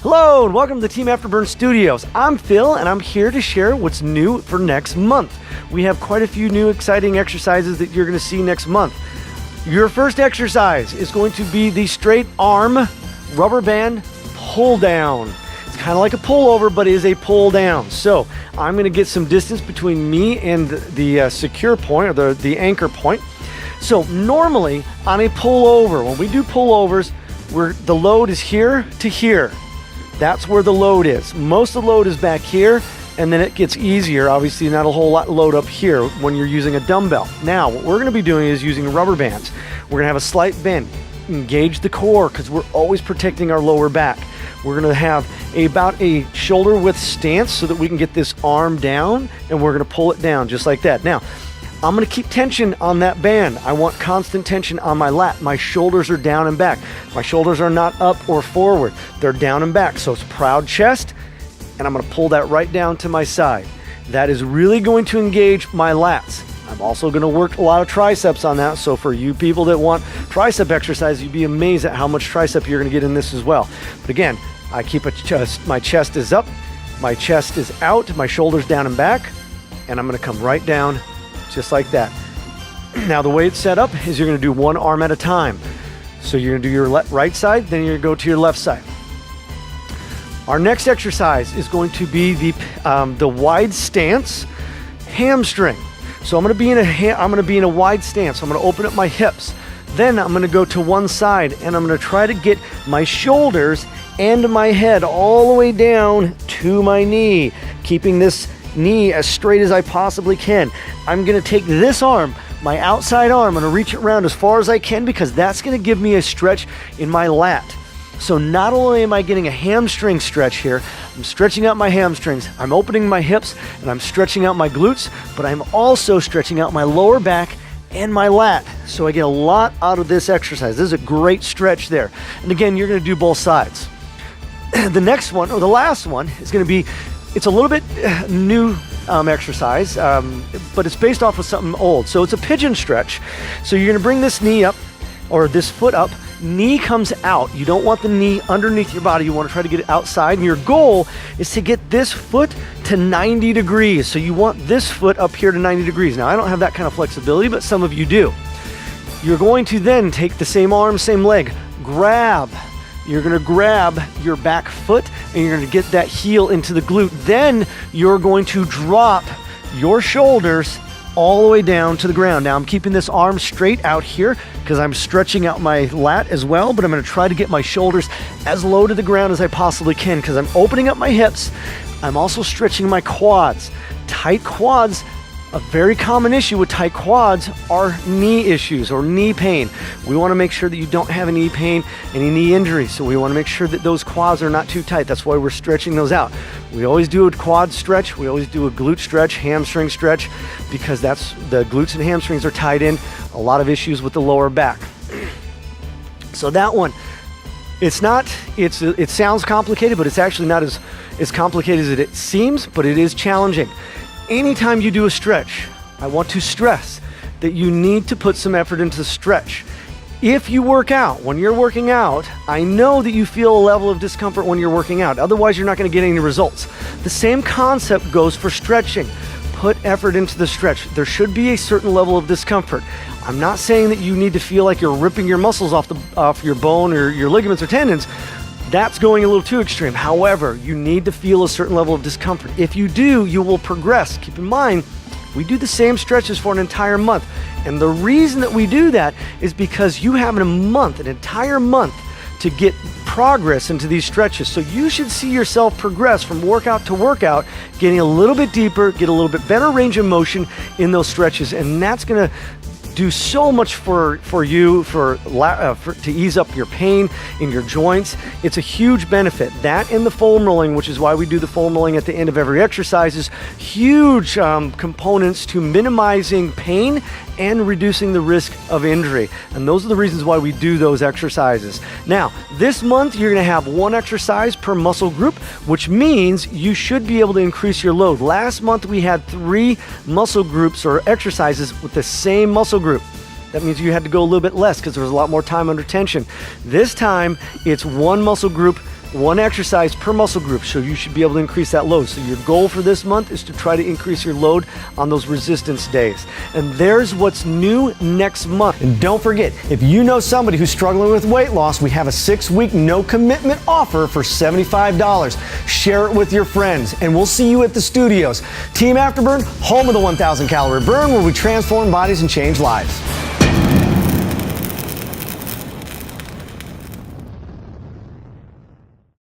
Hello and welcome to the Team Afterburn Studios. I'm Phil and I'm here to share what's new for next month. We have quite a few new exciting exercises that you're going to see next month. Your first exercise is going to be the straight arm rubber band pull down. It's kind of like a pullover, but it is a pull down. So I'm going to get some distance between me and the secure point, or the anchor point. So normally on a pullover, when we do pullovers, the load is here to here. That's where the load is. Most of the load is back here, and then it gets easier. Obviously, not a whole lot load up here when you're using a dumbbell. Now, what we're gonna be doing is using rubber bands. We're gonna have a slight bend, engage the core, because we're always protecting our lower back. We're gonna have about a shoulder width stance so that we can get this arm down, and we're gonna pull it down just like that. Now, I'm gonna keep tension on that band. I want constant tension on my lat. My shoulders are down and back. My shoulders are not up or forward. They're down and back. So it's proud chest, and I'm gonna pull that right down to my side. That is really going to engage my lats. I'm also gonna work a lot of triceps on that. So for you people that want tricep exercise, you'd be amazed at how much tricep you're gonna get in this as well. But again, I keep my chest is up, my chest is out, my shoulders down and back, and I'm gonna come right down just like that. Now the way it's set up is you're gonna do one arm at a time. So you're gonna do your right side, then you're gonna go to your left side. Our next exercise is going to be the wide stance hamstring. So I'm gonna be in a wide stance. So I'm gonna open up my hips. Then I'm gonna go to one side and I'm gonna try to get my shoulders and my head all the way down to my knee, keeping this knee as straight as I possibly can. I'm gonna take this arm, my outside arm, I'm gonna reach it around as far as I can because that's gonna give me a stretch in my lat. So not only am I getting a hamstring stretch here, I'm stretching out my hamstrings, I'm opening my hips, and I'm stretching out my glutes, but I'm also stretching out my lower back and my lat. So I get a lot out of this exercise. This is a great stretch there. And again, you're gonna do both sides. The next one, or the last one, is gonna be, it's a little bit new exercise, but it's based off of something old. So it's a pigeon stretch. So you're gonna bring this knee up, or this foot up, knee comes out. You don't want the knee underneath your body. You wanna try to get it outside, and your goal is to get this foot to 90 degrees. So you want this foot up here to 90 degrees. Now, I don't have that kind of flexibility, but some of you do. You're going to then take the same arm, same leg, grab. You're gonna grab your back foot and you're gonna get that heel into the glute. Then you're going to drop your shoulders all the way down to the ground. Now I'm keeping this arm straight out here because I'm stretching out my lat as well, but I'm gonna try to get my shoulders as low to the ground as I possibly can because I'm opening up my hips. I'm also stretching my quads. Tight quads, a very common issue with tight quads are knee issues or knee pain. We wanna make sure that you don't have any pain, any knee injury. So we wanna make sure that those quads are not too tight. That's why we're stretching those out. We always do a quad stretch. We always do a glute stretch, hamstring stretch, because the glutes and hamstrings are tied in. A lot of issues with the lower back. So that one, it sounds complicated, but it's actually not as complicated as it seems, but it is challenging. Anytime you do a stretch, I want to stress that you need to put some effort into the stretch. If you work out, when you're working out, I know that you feel a level of discomfort when you're working out. Otherwise, you're not going to get any results. The same concept goes for stretching. Put effort into the stretch. There should be a certain level of discomfort. I'm not saying that you need to feel like you're ripping your muscles off your bone or your ligaments or tendons. That's going a little too extreme. However, you need to feel a certain level of discomfort. If you do, you will progress. Keep in mind, we do the same stretches for an entire month. And the reason that we do that is because you have an entire month to get progress into these stretches. So you should see yourself progress from workout to workout, getting a little bit deeper, get a little bit better range of motion in those stretches. And that's gonna do so much for you to ease up your pain in your joints. It's a huge benefit. That and the foam rolling, which is why we do the foam rolling at the end of every exercise, is huge components to minimizing pain and reducing the risk of injury. And those are the reasons why we do those exercises. Now, this month you're gonna have one exercise per muscle group, which means you should be able to increase your load. Last month we had 3 muscle groups or exercises with the same muscle group. That means you had to go a little bit less because there was a lot more time under tension. This time it's one muscle group one exercise per muscle group, so you should be able to increase that load. So your goal for this month is to try to increase your load on those resistance days. And there's what's new next month. And don't forget, if you know somebody who's struggling with weight loss, we have a 6-week no commitment offer for $75. Share it with your friends, and we'll see you at the studios. Team Afterburn, home of the 1,000 calorie burn, where we transform bodies and change lives.